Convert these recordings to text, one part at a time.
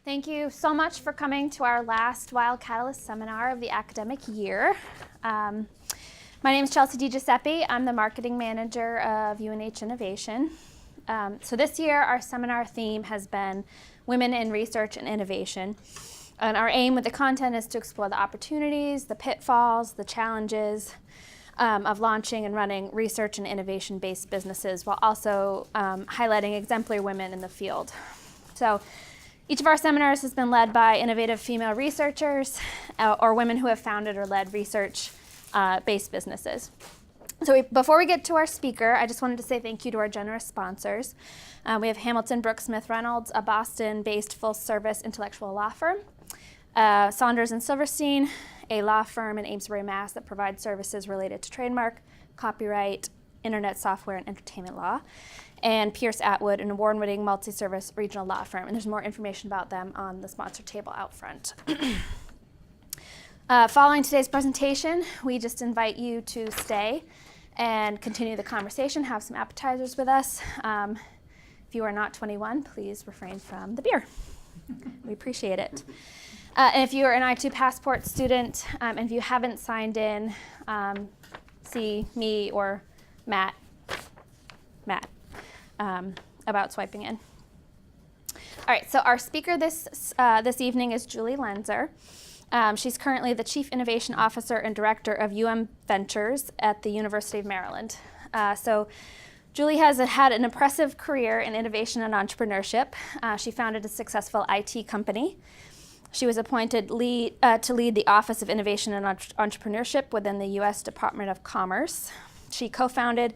Thank you so much for coming to our last Wildcatalyst Seminar of the academic year. My name is Chelsea DiGiuseppe. I'm the marketing manager of UNH Innovation. So this year our seminar theme has been Women in Research and Innovation. And our aim with the content is to explore the opportunities, the pitfalls, the challenges of launching and running research and innovation-based businesses while also highlighting exemplary women in the field. So each of our seminars has been led by innovative female researchers or women who have founded or led research-based businesses. So before we get to our speaker, I just wanted to say thank you to our generous sponsors. We have Hamilton Brooks Smith Reynolds, a Boston-based full-service intellectual law firm. Saunders & Silverstein, a law firm in Amesbury, Mass. That provides services related to trademark, copyright, internet software, and entertainment law. And Pierce Atwood, an award-winning multi-service regional law firm. And there's more information about them on the sponsor table out front. Following today's presentation, we just invite you to stay and continue the conversation, have some appetizers with us. If you are not 21, please refrain from the beer. We appreciate it. And if you are an I2 Passport student, and if you haven't signed in, see me or Matt, about swiping in. All right, so our speaker this evening is Julie Lenzer. She's currently the Chief Innovation Officer and Director of UM Ventures at the University of Maryland. So Julie has had an impressive career in innovation and entrepreneurship. She founded a successful IT company. She was appointed to lead the Office of Innovation and Entrepreneurship within the U.S. Department of Commerce. She co-founded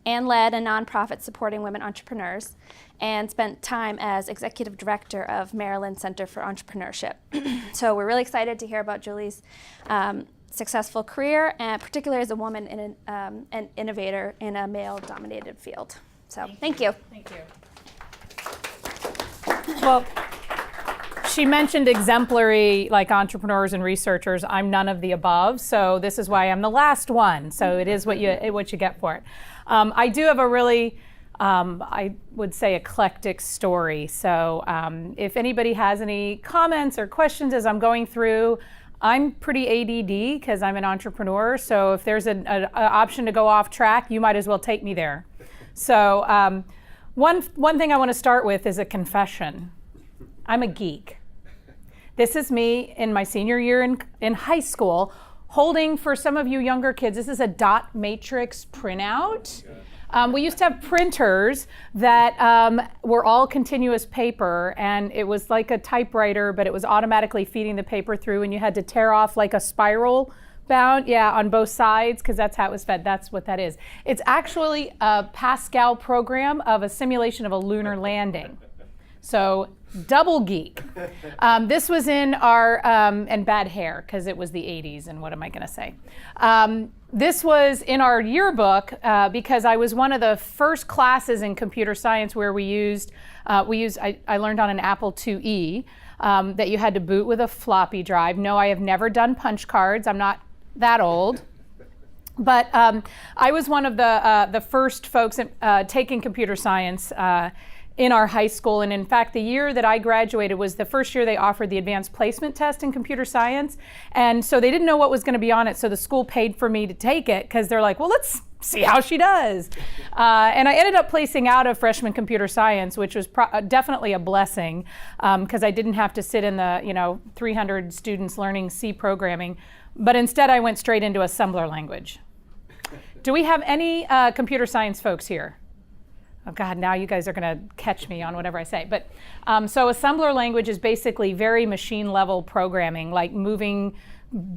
and led a nonprofit supporting women entrepreneurs and spent time as Executive Director of Maryland Center for Entrepreneurship. So we're really excited to hear about Julie's successful career, and particularly as a woman and an innovator in a male-dominated field. So thank you. Thank you. Well, she mentioned exemplary, like entrepreneurs and researchers. I'm none of the above, so this is why I'm the last one. So it is what you get for it. I do have a really, I would say, eclectic story. So if anybody has any comments or questions as I'm going through, I'm pretty ADD because I'm an entrepreneur. So if there's an option to go off track, you might as well take me there. So one thing I want to start with is a confession. I'm a geek. This is me in my senior year in high school, holding, for some of you younger kids, this is a dot matrix printout. We used to have printers that were all continuous paper, and it was like a typewriter, but it was automatically feeding the paper through, and you had to tear off like a spiral bound, on both sides, because that's how it was fed. That's what that is. It's actually a Pascal program of a simulation of a lunar landing. So double geek. This was in our, and bad hair, because it was the 80s, and what am I going to say? This was in our yearbook because I was one of the first classes in computer science where I learned on an Apple IIe that you had to boot with a floppy drive. No, I have never done punch cards. I'm not that old. But I was one of the first folks taking computer science in our high school, and in fact the year that I graduated was the first year they offered the advanced placement test in computer science, and so they didn't know what was going to be on it, so the school paid for me to take it because they're like, well, let's see how she does. And I ended up placing out of freshman computer science, which was definitely a blessing because I didn't have to sit in the 300 students learning C programming, but instead I went straight into assembler language. Do we have any computer science folks here? Oh God, now you guys are going to catch me on whatever I say. But so assembler language is basically very machine level programming, like moving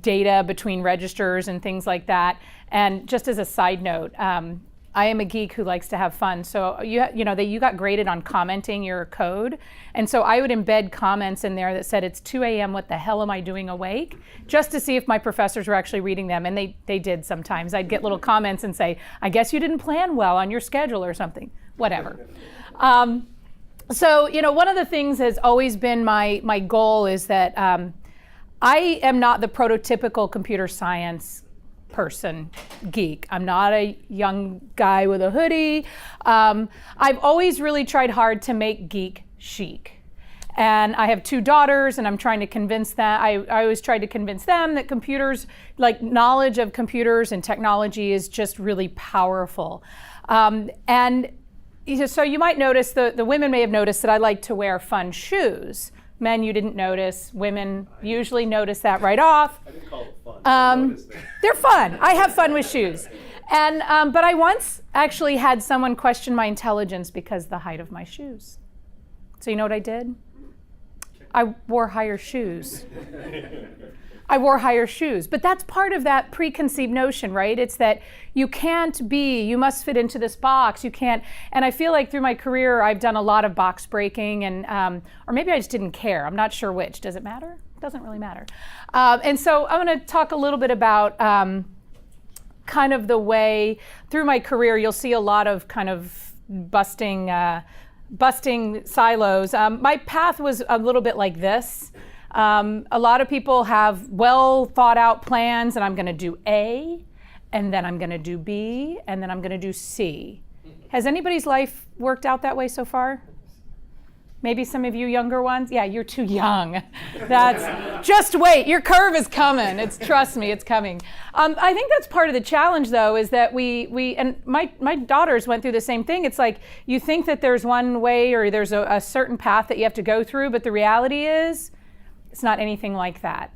data between registers and things like that. And just as a side note, I am a geek who likes to have fun. So you got graded on commenting your code. And so I would embed comments in there that said, it's 2 a.m., what the hell am I doing awake? Just to see if my professors were actually reading them. And they did sometimes. I'd get little comments and say, I guess you didn't plan well on your schedule or something. Whatever. So, one of the things has always been my goal is that I am not the prototypical computer science person, geek. I'm not a young guy with a hoodie. I've always really tried hard to make geek chic. And I have 2 daughters, and I'm trying to convince them, I always tried to convince them that computers, like knowledge of computers and technology is just really powerful. And so you might notice, the women may have noticed that I like to wear fun shoes. Men, you didn't notice. Women usually notice that right off. I didn't call it fun. They're fun. I have fun with shoes. And but I once actually had someone question my intelligence because of the height of my shoes. So you know what I did? I wore higher shoes. I wore higher shoes. But that's part of that preconceived notion, right? It's that you must fit into this box. You can't. And I feel like through my career, I've done a lot of box breaking, and or maybe I just didn't care. I'm not sure which. Does it matter? It doesn't really matter. And so I'm going to talk a little bit about kind of the way through my career, you'll see a lot of kind of busting silos. My path was a little bit like this. A lot of people have well thought out plans, and I'm going to do A, and then I'm going to do B, and then I'm going to do C. Has anybody's life worked out that way so far? Maybe some of you younger ones? Yeah, you're too young. Just wait, your curve is coming. Trust me, it's coming. I think that's part of the challenge, though, is that we and my daughters went through the same thing. It's like you think that there's one way or there's a certain path that you have to go through, but the reality is it's not anything like that.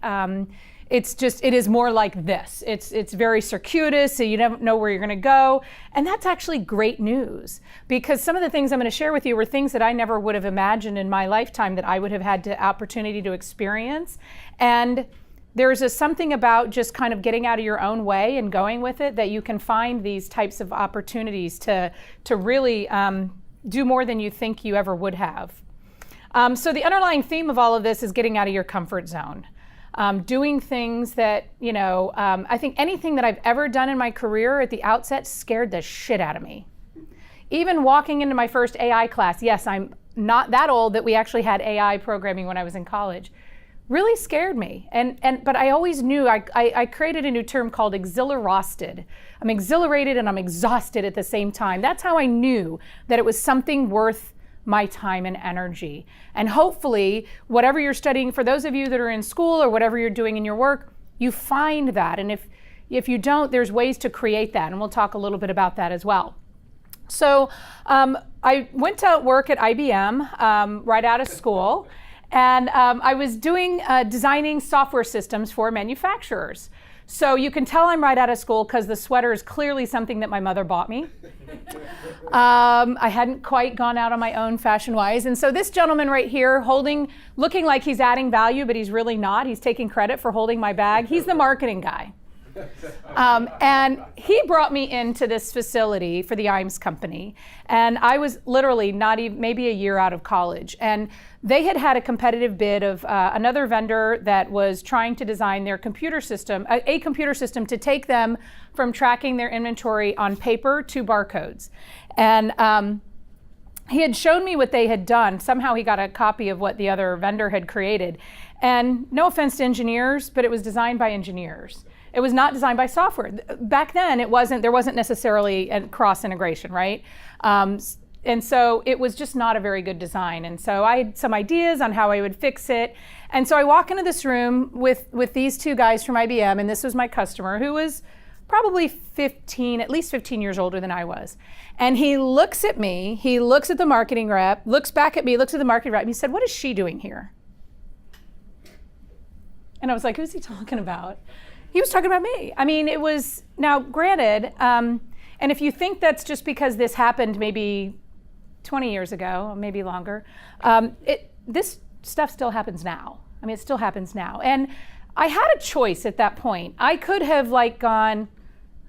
It is more like this. It's very circuitous, so you don't know where you're going to go. And that's actually great news, because some of the things I'm going to share with you were things that I never would have imagined in my lifetime that I would have had the opportunity to experience. And there's something about just kind of getting out of your own way and going with it that you can find these types of opportunities to really do more than you think you ever would have. So the underlying theme of all of this is getting out of your comfort zone. Doing things that, I think anything that I've ever done in my career at the outset scared the shit out of me. Even walking into my first AI class, yes, I'm not that old that we actually had AI programming when I was in college, really scared me. But I always knew, I created a new term called exhilarosted. I'm exhilarated and I'm exhausted at the same time. That's how I knew that it was something worth my time and energy. And hopefully, whatever you're studying, for those of you that are in school or whatever you're doing in your work, you find that. And if you don't, there's ways to create that. And we'll talk a little bit about that as well. So I went to work at IBM right out of school. And I was designing software systems for manufacturers. So you can tell I'm right out of school because the sweater is clearly something that my mother bought me. I hadn't quite gone out on my own fashion-wise. And so this gentleman right here looking like he's adding value, but he's really not. He's taking credit for holding my bag. He's the marketing guy. And he brought me into this facility for the IMS company. And I was literally not even, maybe a year out of college. And they had a competitive bid of another vendor that was trying to design their computer system, a computer system to take them from tracking their inventory on paper to barcodes. And he had shown me what they had done. Somehow he got a copy of what the other vendor had created. And no offense to engineers, but it was designed by engineers. It was not designed by software. Back then, there wasn't necessarily a cross integration, right? And so it was just not a very good design. And so I had some ideas on how I would fix it. And so I walk into this room with these 2 guys from IBM, and this was my customer, who was probably at least 15 years older than I was. And he looks at me, he looks at the marketing rep, looks back at me, looks at the marketing rep, and he said, "What is she doing here?" And I was like, who's he talking about? He was talking about me. I mean, it was, now granted, and if you think that's just because this happened maybe 20 years ago, or maybe longer, this stuff still happens now. I mean, it still happens now. And I had a choice at that point. I could have gone,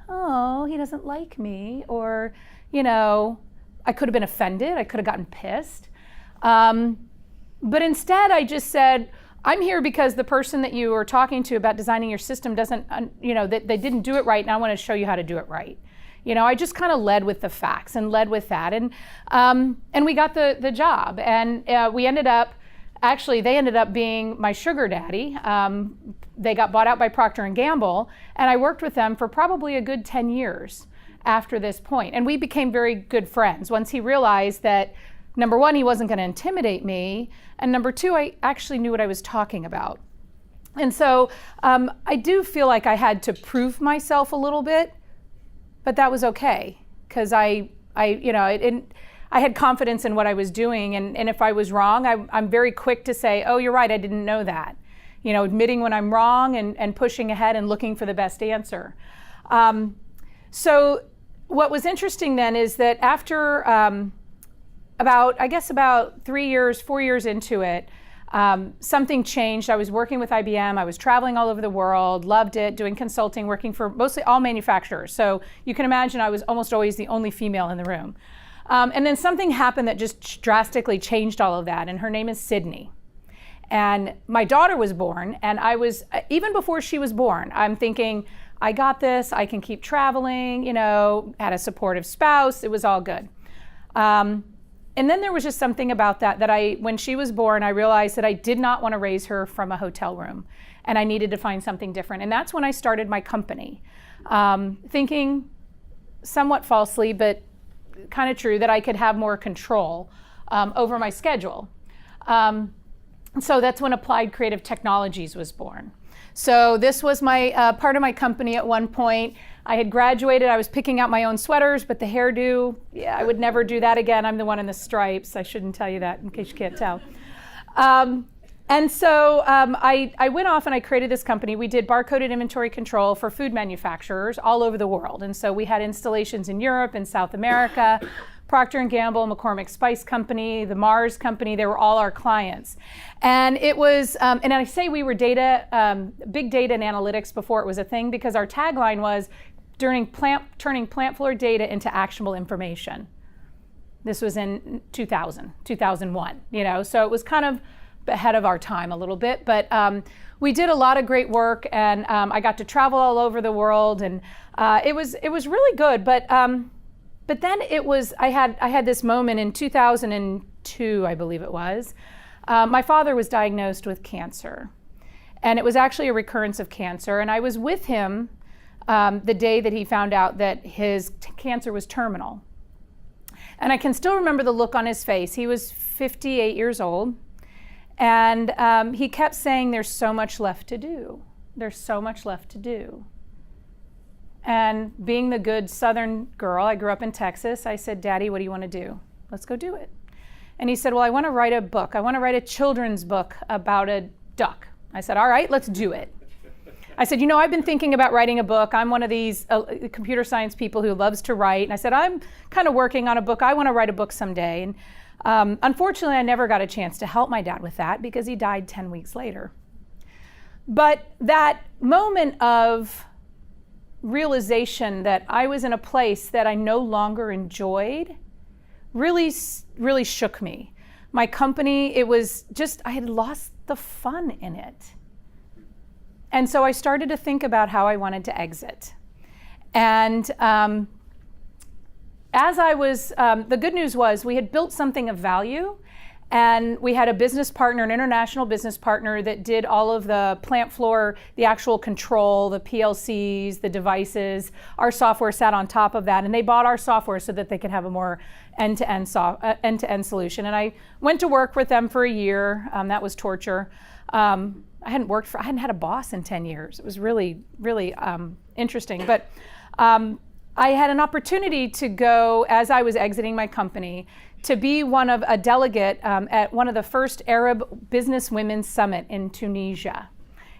oh, he doesn't like me, or, I could have been offended. I could have gotten pissed. But instead, I just said, I'm here because the person that you were talking to about designing your system doesn't, that they didn't do it right, and I want to show you how to do it right. I just kind of led with the facts and led with that, and we got the job, and they ended up being my sugar daddy. They got bought out by Procter & Gamble, and I worked with them for probably a good 10 years after this point, and we became very good friends once he realized that number one, he wasn't going to intimidate me, and number two, I actually knew what I was talking about. And so I do feel like I had to prove myself a little bit, but that was okay, because I had confidence in what I was doing, and if I was wrong, I'm very quick to say, oh, you're right, I didn't know that. Admitting when I'm wrong and pushing ahead and looking for the best answer. So what was interesting then is that after about 3 years, 4 years into it, something changed. I was working with IBM. I was traveling all over the world, loved it, doing consulting, working for mostly all manufacturers. So you can imagine I was almost always the only female in the room. And then something happened that just drastically changed all of that, and her name is Sydney. And my daughter was born, and I was, even before she was born, I'm thinking, I got this, I can keep traveling, had a supportive spouse, it was all good. And then there was just something about that when she was born, I realized that I did not want to raise her from a hotel room, and I needed to find something different. And that's when I started my company, thinking somewhat falsely, but kind of true, that I could have more control over my schedule. So that's when Applied Creative Technologies was born. So this was my part of my company at one point. I had graduated, I was picking out my own sweaters, but the hairdo, yeah, I would never do that again. I'm the one in the stripes. I shouldn't tell you that in case you can't tell. And so I went off and I created this company. We did barcoded inventory control for food manufacturers all over the world. And so we had installations in Europe and South America, Procter & Gamble, McCormick Spice Company, the Mars Company, they were all our clients. And it was, and I say we were big data and analytics before it was a thing, because our tagline was turning plant floor data into actionable information. This was in 2001, so it was kind of ahead of our time a little bit, but we did a lot of great work, and I got to travel all over the world, and it was really good, but then I had this moment in 2002, I believe it was. My father was diagnosed with cancer, and it was actually a recurrence of cancer, and I was with him the day that he found out that his cancer was terminal. And I can still remember the look on his face. He was 58 years old, and he kept saying, there's so much left to do. There's so much left to do. And being the good Southern girl, I grew up in Texas, I said, Daddy, what do you want to do? Let's go do it. And he said, well, I want to write a book. I want to write a children's book about a duck. I said, all right, let's do it. I said, I've been thinking about writing a book. I'm one of these computer science people who loves to write. And I said, I'm kind of working on a book. I want to write a book someday. And unfortunately, I never got a chance to help my dad with that because he died 10 weeks later. But that moment of realization that I was in a place that I no longer enjoyed really, really shook me. My company, it was just, I had lost the fun in it. And so I started to think about how I wanted to exit. And as I was, the good news was we had built something of value, and we had a business partner, an international business partner that did all of the plant floor, the actual control, the PLCs, the devices. Our software sat on top of that, and they bought our software so that they could have a more end-to-end end-to-end solution. And I went to work with them for a year. That was torture. I hadn't had a boss in 10 years. It was really, really interesting. But I had an opportunity to go, as I was exiting my company, to be a delegate at one of the first Arab Business Women's Summit in Tunisia.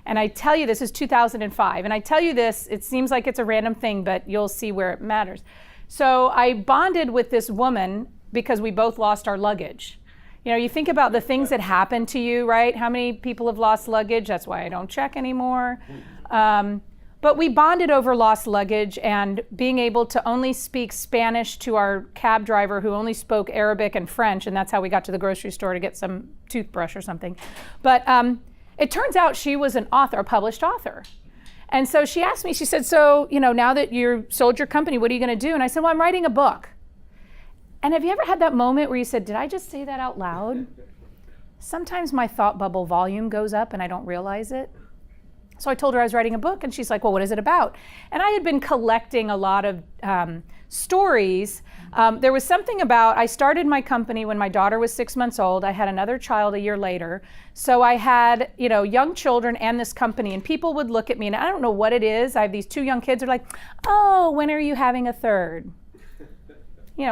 And I tell you, this is 2005. And I tell you this, it seems like it's a random thing, but you'll see where it matters. So I bonded with this woman because we both lost our luggage. You think about the things that happen to you, right? How many people have lost luggage? That's why I don't check anymore. But we bonded over lost luggage and being able to only speak Spanish to our cab driver who only spoke Arabic and French, and that's how we got to the grocery store to get some toothbrush or something. But it turns out she was an author, a published author. And so she asked me, she said, so, now that you sold your company, what are you going to do? And I said, well, I'm writing a book. And have you ever had that moment where you said, did I just say that out loud? Sometimes my thought bubble volume goes up and I don't realize it. So I told her I was writing a book, and she's like, well, what is it about? And I had been collecting a lot of stories. There was something about, I started my company when my daughter was 6 months old. I had another child a year later. So I had, young children and this company, and people would look at me, and I don't know what it is. I have these 2 young kids who are like, oh, when are you having a third?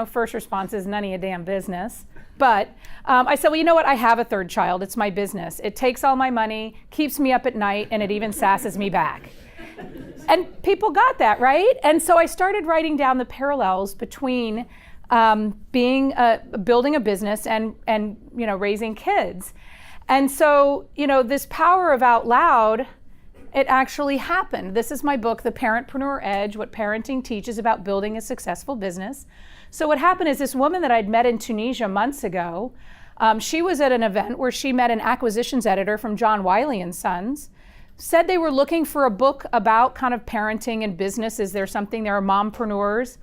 First response is none of your damn business. But I said, well, you know what? I have a third child. It's my business. It takes all my money, keeps me up at night, and it even sasses me back. And people got that, right? And so I started writing down the parallels between building a business and raising kids. And so, this power of out loud, it actually happened. This is my book, The Parentpreneur Edge, What Parenting Teaches About Building a Successful Business. So what happened is this woman that I'd met in Tunisia months ago, she was at an event where she met an acquisitions editor from John Wiley & Sons, said they were looking for a book about kind of parenting and business. Is there something? There are mompreneurs.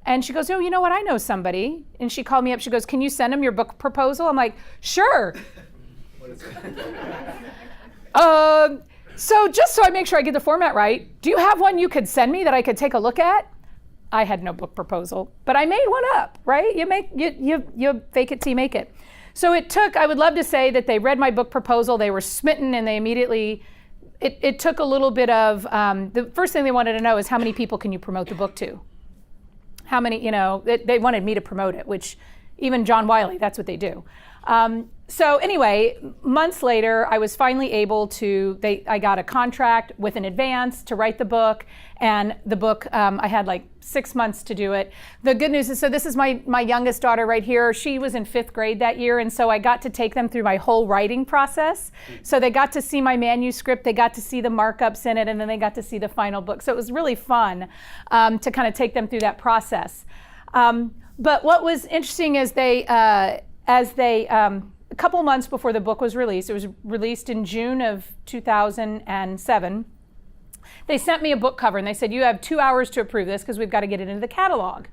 And she goes, oh, you know what? I know somebody. And she called me up. She goes, can you send them your book proposal? I'm like, sure. What is it? So just so I make sure I get the format right, do you have one you could send me that I could take a look at? I had no book proposal, but I made one up, right? You fake it till you make it. So it took, I would love to say that they read my book proposal, they were smitten, and they immediately, it took a little bit of, the first thing they wanted to know is how many people can you promote the book to? How many, they wanted me to promote it, which even John Wiley, that's what they do. So anyway, months later, I was finally able to, I got a contract with an advance to write the book, and the book, I had like 6 months to do it. The good news is, so this is my youngest daughter right here. She was in 5th grade that year, and so I got to take them through my whole writing process. So they got to see my manuscript, they got to see the markups in it, and then they got to see the final book. So it was really fun to kind of take them through that process. But what was interesting is a couple months before the book was released, it was released in June of 2007, they sent me a book cover and they said, you have 2 hours to approve this because we've got to get it into the catalog.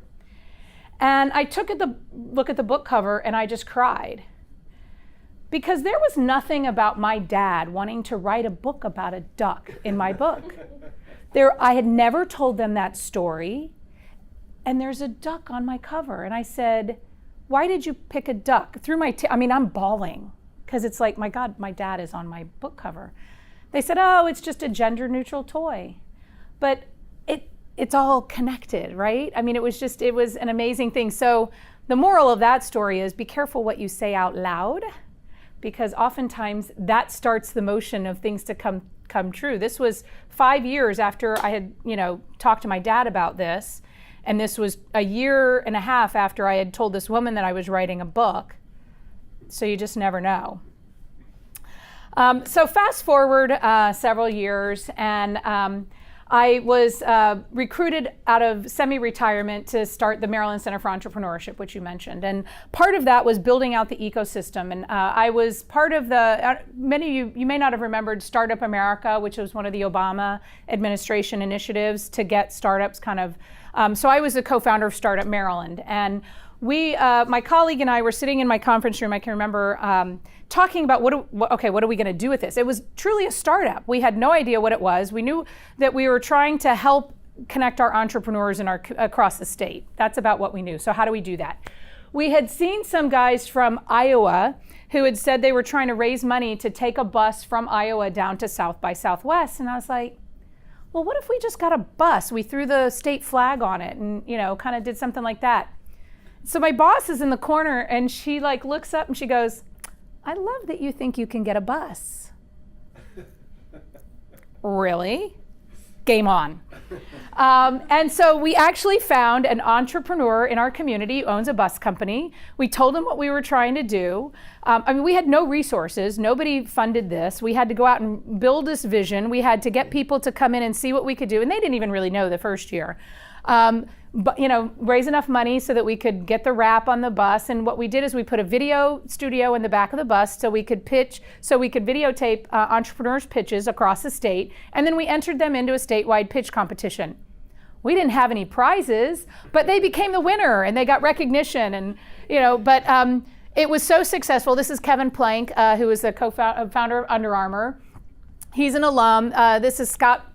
And I took a look at the book cover and I just cried. Because there was nothing about my dad wanting to write a book about a duck in my book. I had never told them that story, and there's a duck on my cover. And I said, why did you pick a duck? I'm bawling because it's like, my God, my dad is on my book cover. They said, oh, it's just a gender neutral toy. But it's all connected, right? It was an amazing thing. So the moral of that story is be careful what you say out loud, because oftentimes that starts the motion of things to come true. This was 5 years after I had, talked to my dad about this. And this was a year and a half after I had told this woman that I was writing a book. So you just never know. So fast forward several years, and I was recruited out of semi-retirement to start the Maryland Center for Entrepreneurship, which you mentioned. And part of that was building out the ecosystem. And I was part of many of you may not have remembered Startup America, which was one of the Obama administration initiatives to get startups kind of. So I was a co-founder of Startup Maryland, and my colleague and I were sitting in my conference room. I can remember talking about what are we going to do with this? It was truly a startup. We had no idea what it was. We knew that we were trying to help connect our entrepreneurs across the state. That's about what we knew. So how do we do that? We had seen some guys from Iowa who had said they were trying to raise money to take a bus from Iowa down to South by Southwest, and I was like, well, what if we just got a bus? We threw the state flag on it and, kind of did something like that. So my boss is in the corner and she looks up and she goes, I love that you think you can get a bus. Really? Game on. And so we actually found an entrepreneur in our community who owns a bus company. We told him what we were trying to do. We had no resources. Nobody funded this. We had to go out and build this vision. We had to get people to come in and see what we could do. And they didn't even really know the first year. But raise enough money so that we could get the wrap on the bus. And what we did is we put a video studio in the back of the bus so we could videotape entrepreneurs' pitches across the state. And then we entered them into a statewide pitch competition. We didn't have any prizes, but they became the winner and they got recognition. And it was so successful. This is Kevin Plank, who is the co-founder of Under Armour. He's an alum. This is Scott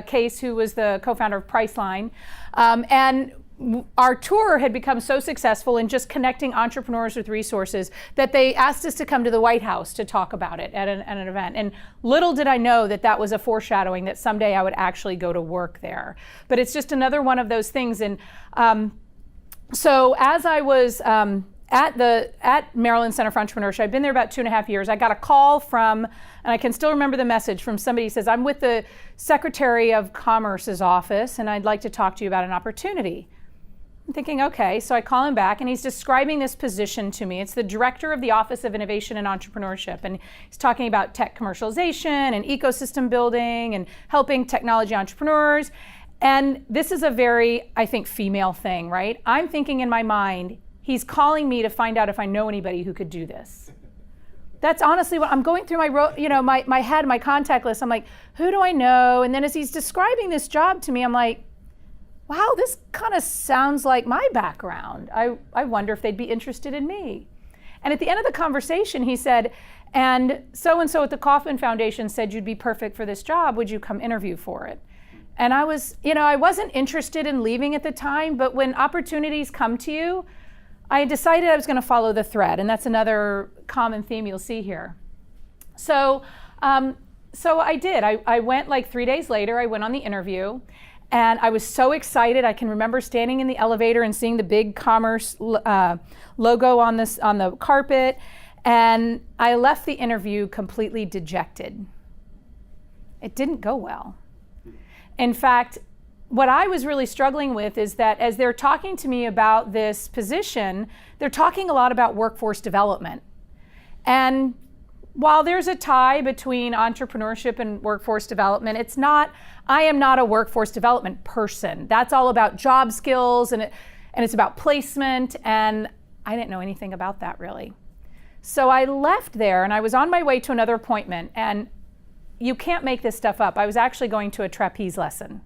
Case, who was the co-founder of Priceline. And our tour had become so successful in just connecting entrepreneurs with resources that they asked us to come to the White House to talk about it at an event. And little did I know that that was a foreshadowing that someday I would actually go to work there. But it's just another one of those things. And so as I was at Maryland Center for Entrepreneurship, I've been there about 2.5 years. I got a call from, and I can still remember the message from somebody who says, I'm with the Secretary of Commerce's office and I'd like to talk to you about an opportunity. I'm thinking, okay, so I call him back and he's describing this position to me. It's the director of the Office of Innovation and Entrepreneurship. And he's talking about tech commercialization and ecosystem building and helping technology entrepreneurs. And this is a very, I think, female thing, right? I'm thinking in my mind, he's calling me to find out if I know anybody who could do this. That's honestly what I'm going through my head, my contact list. I'm like, who do I know? And then as he's describing this job to me, I'm like, wow, this kind of sounds like my background. I wonder if they'd be interested in me. And at the end of the conversation, he said, and so at the Kauffman Foundation said you'd be perfect for this job. Would you come interview for it? And I wasn't interested in leaving at the time, but when opportunities come to you, I decided I was going to follow the thread. And that's another common theme you'll see here. So I did. I went like 3 days later, I went on the interview. And I was so excited. I can remember standing in the elevator and seeing the big Commerce logo on the carpet. And I left the interview completely dejected. It didn't go well. In fact, what I was really struggling with is that as they're talking to me about this position, they're talking a lot about workforce development. And while there's a tie between entrepreneurship and workforce development, I am not a workforce development person. That's all about job skills and it's about placement, and I didn't know anything about that really. So I left there and I was on my way to another appointment, and you can't make this stuff up. I was actually going to a trapeze lesson.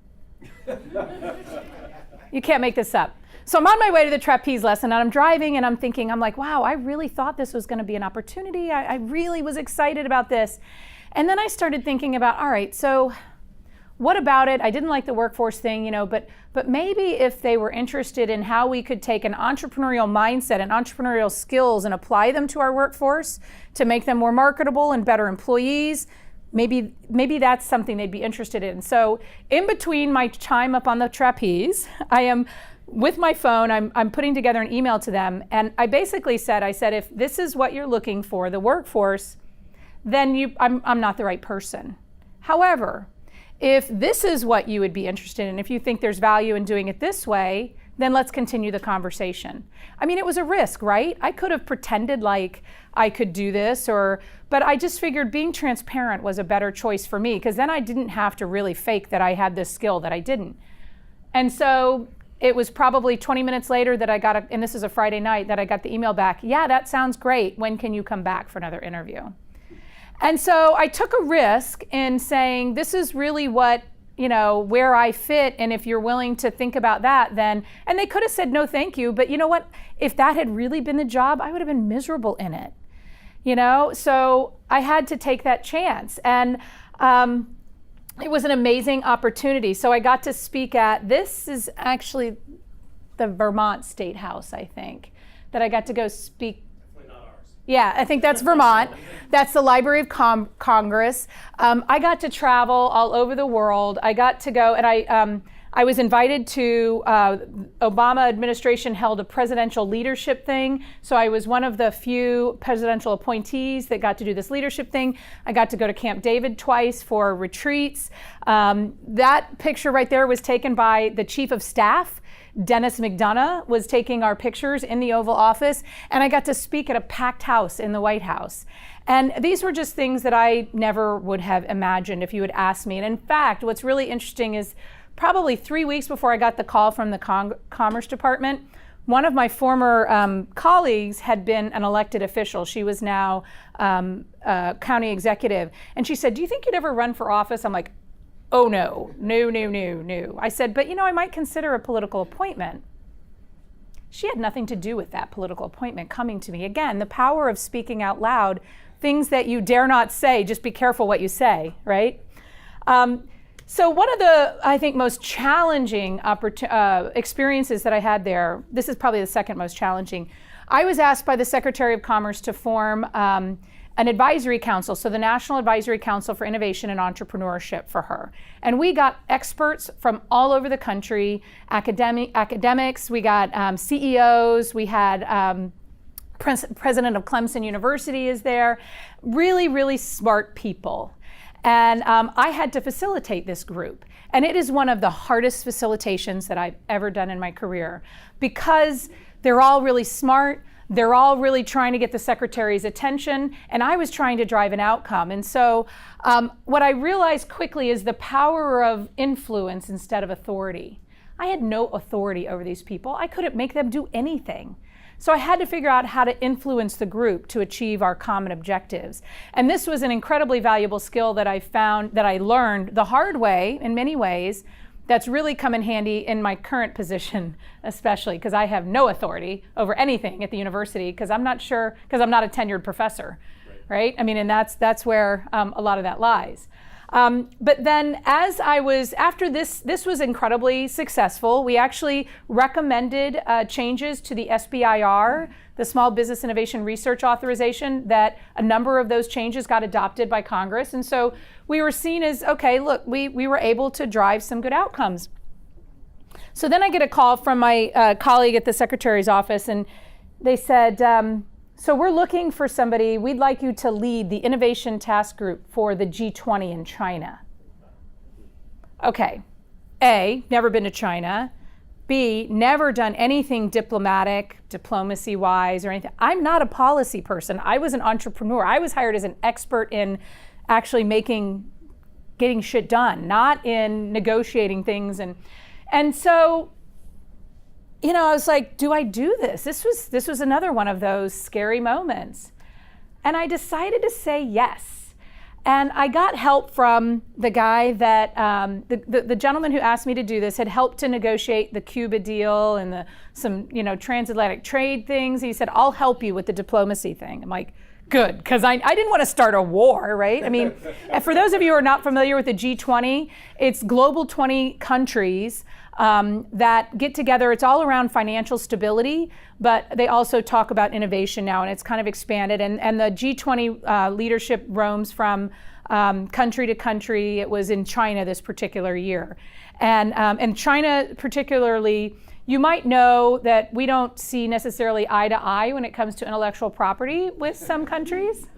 You can't make this up. So I'm on my way to the trapeze lesson and I'm driving and I'm thinking, I'm like, wow, I really thought this was going to be an opportunity. I really was excited about this. And then I started thinking about, all right, so what about it? I didn't like the workforce thing, but maybe if they were interested in how we could take an entrepreneurial mindset and entrepreneurial skills and apply them to our workforce to make them more marketable and better employees, maybe that's something they'd be interested in. So in between my time up on the trapeze, I am with my phone, I'm putting together an email to them, and I basically said, if this is what you're looking for, the workforce, then I'm not the right person. However, if this is what you would be interested in, if you think there's value in doing it this way, then let's continue the conversation. I mean, it was a risk, right? I could have pretended like I could do this, but I just figured being transparent was a better choice for me, because then I didn't have to really fake that I had this skill that I didn't. And so it was probably 20 minutes later that I got, and this is a Friday night, that I got the email back. Yeah, that sounds great. When can you come back for another interview? And so I took a risk in saying, this is really what, where I fit, and if you're willing to think about that, then, and they could have said no thank you, but you know what? If that had really been the job, I would have been miserable in it, So I had to take that chance. And it was an amazing opportunity. So I got to speak at, this is actually the Vermont State House, I think, that I got to go speak. Definitely not ours. Yeah, I think that's Vermont. That's the Library of Congress. I got to travel all over the world. I got to go, and I was invited to, Obama administration held a presidential leadership thing. So I was one of the few presidential appointees that got to do this leadership thing. I got to go to Camp David twice for retreats. That picture right there was taken by the chief of staff. Dennis McDonough was taking our pictures in the Oval Office, and I got to speak at a packed house in the White House. And these were just things that I never would have imagined if you had asked me. And in fact, what's really interesting is probably 3 weeks before I got the call from the Commerce Department, one of my former colleagues had been an elected official. She was now a county executive. And she said, do you think you'd ever run for office? I'm like, oh, no. I said, but I might consider a political appointment. She had nothing to do with that political appointment coming to me. Again, the power of speaking out loud things that you dare not say, just be careful what you say, right? So one of the, I think, most challenging experiences that I had there, this is probably the second most challenging. I was asked by the Secretary of Commerce to form an advisory council, so the National Advisory Council for Innovation and Entrepreneurship for her. And we got experts from all over the country, academics, we got CEOs, we had president of Clemson University is there, really, really smart people. And I had to facilitate this group. And it is one of the hardest facilitations that I've ever done in my career because they're all really smart. They're all really trying to get the secretary's attention. And I was trying to drive an outcome. And so what I realized quickly is the power of influence instead of authority. I had no authority over these people. I couldn't make them do anything. So I had to figure out how to influence the group to achieve our common objectives. And this was an incredibly valuable skill that I found, that I learned the hard way in many ways, that's really come in handy in my current position, especially because I have no authority over anything at the university because I'm not a tenured professor, right? I mean, and that's where a lot of that lies. But then after this was incredibly successful, we actually recommended changes to the SBIR, the Small Business Innovation Research Authorization, that a number of those changes got adopted by Congress. And so we were seen as, okay, look, we were able to drive some good outcomes. So then I get a call from my colleague at the Secretary's office, and they said, so we're looking for somebody, we'd like you to lead the innovation task group for the G20 in China. Okay, A, never been to China. B, never done anything diplomacy-wise or anything. I'm not a policy person. I was an entrepreneur. I was hired as an expert in actually getting shit done, not in negotiating things. And so, you know, I was like, do I do this? This was another one of those scary moments. And I decided to say yes. And I got help from the guy that, the gentleman who asked me to do this had helped to negotiate the Cuba deal and some transatlantic trade things. He said, I'll help you with the diplomacy thing. I'm like, good, because I didn't want to start a war, right? I mean, for those of you who are not familiar with the G20, it's global 20 countries that get together. It's all around financial stability, but they also talk about innovation now, and it's kind of expanded. And the G20 leadership roams from country to country. It was in China this particular year. And China particularly, you might know that we don't see necessarily eye to eye when it comes to intellectual property with some countries.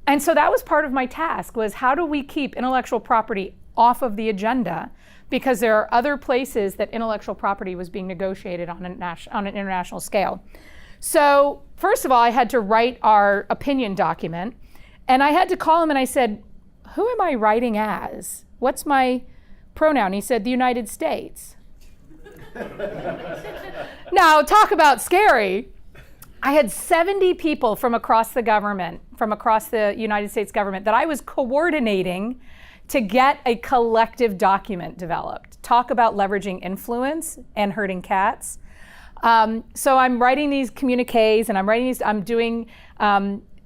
And so that was part of my task, was how do we keep intellectual property off of the agenda? Because there are other places that intellectual property was being negotiated on an international scale. So first of all, I had to write our opinion document, and I had to call him and I said, who am I writing as? What's my pronoun? He said, the United States. Now, talk about scary. I had 70 people from across the government, from across the United States government, that I was coordinating to get a collective document developed. Talk about leveraging influence and herding cats. So I'm writing these communiques, and I'm doing,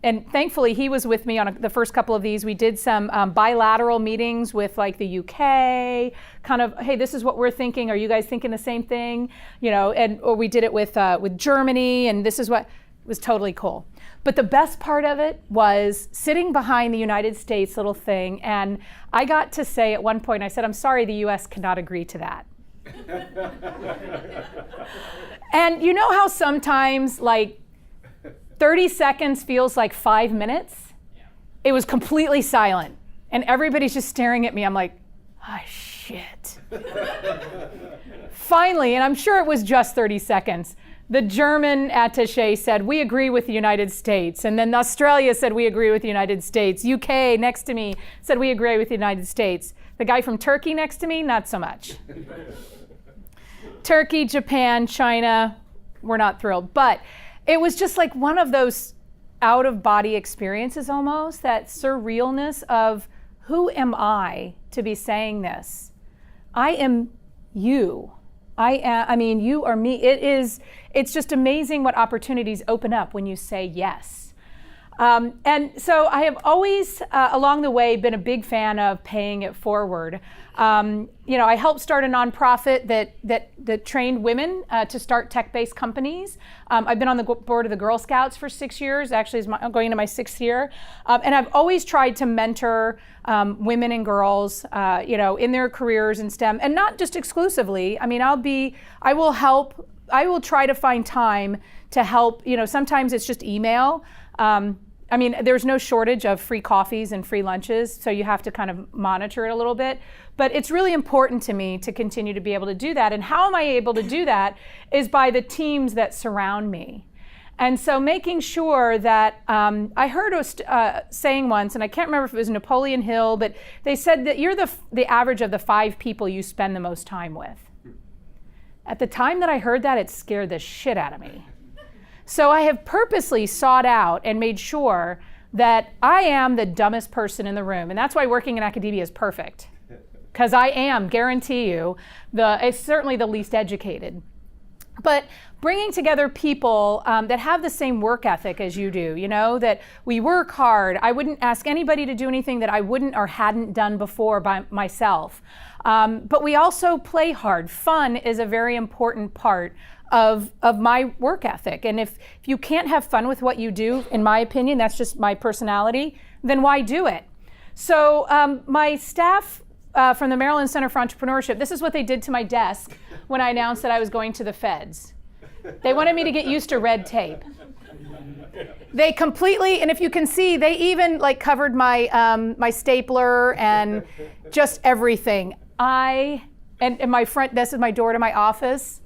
and thankfully he was with me on the first couple of these. We did some bilateral meetings with like the UK, kind of, hey, this is what we're thinking. Are you guys thinking the same thing? Or we did it with Germany, and this is what was totally cool. But the best part of it was sitting behind the United States little thing, and I got to say at one point, I said, I'm sorry, the US cannot agree to that. And you know how sometimes like 30 seconds feels like 5 minutes? Yeah. It was completely silent, and everybody's just staring at me. I'm like, oh shit. Finally, and I'm sure it was just 30 seconds, the German attaché said, we agree with the United States. And then Australia said, we agree with the United States. UK next to me said, we agree with the United States. The guy from Turkey next to me, not so much. Turkey, Japan, China, we're not thrilled. But it was just like one of those out-of-body experiences almost, that surrealness of, who am I to be saying this? I am you. I mean, you are me. It's just amazing what opportunities open up when you say yes. And so I have always, along the way, been a big fan of paying it forward. I helped start a nonprofit that trained women to start tech-based companies. I've been on the board of the Girl Scouts for 6 years. Actually, I'm going into my 6th year. And I've always tried to mentor women and girls, in their careers in STEM, and not just exclusively. I mean, I will try to find time to help. Sometimes it's just email. There's no shortage of free coffees and free lunches, so you have to kind of monitor it a little bit. But it's really important to me to continue to be able to do that. And how am I able to do that is by the teams that surround me. And so making sure that, I heard a saying once, and I can't remember if it was Napoleon Hill, but they said that you're the average of the 5 people you spend the most time with. At the time that I heard that, it scared the shit out of me. So I have purposely sought out and made sure that I am the dumbest person in the room. And that's why working in academia is perfect. Because I am, guarantee you, it's certainly the least educated. But bringing together people that have the same work ethic as you do, that we work hard. I wouldn't ask anybody to do anything that I wouldn't or hadn't done before by myself. But we also play hard. Fun is a very important part of my work ethic. And if you can't have fun with what you do, in my opinion, that's just my personality, then why do it? So my staff from the Maryland Center for Entrepreneurship, this is what they did to my desk when I announced that I was going to the feds. They wanted me to get used to red tape. They completely, and if you can see, they even covered my my stapler and just everything. And my front, this is my door to my office.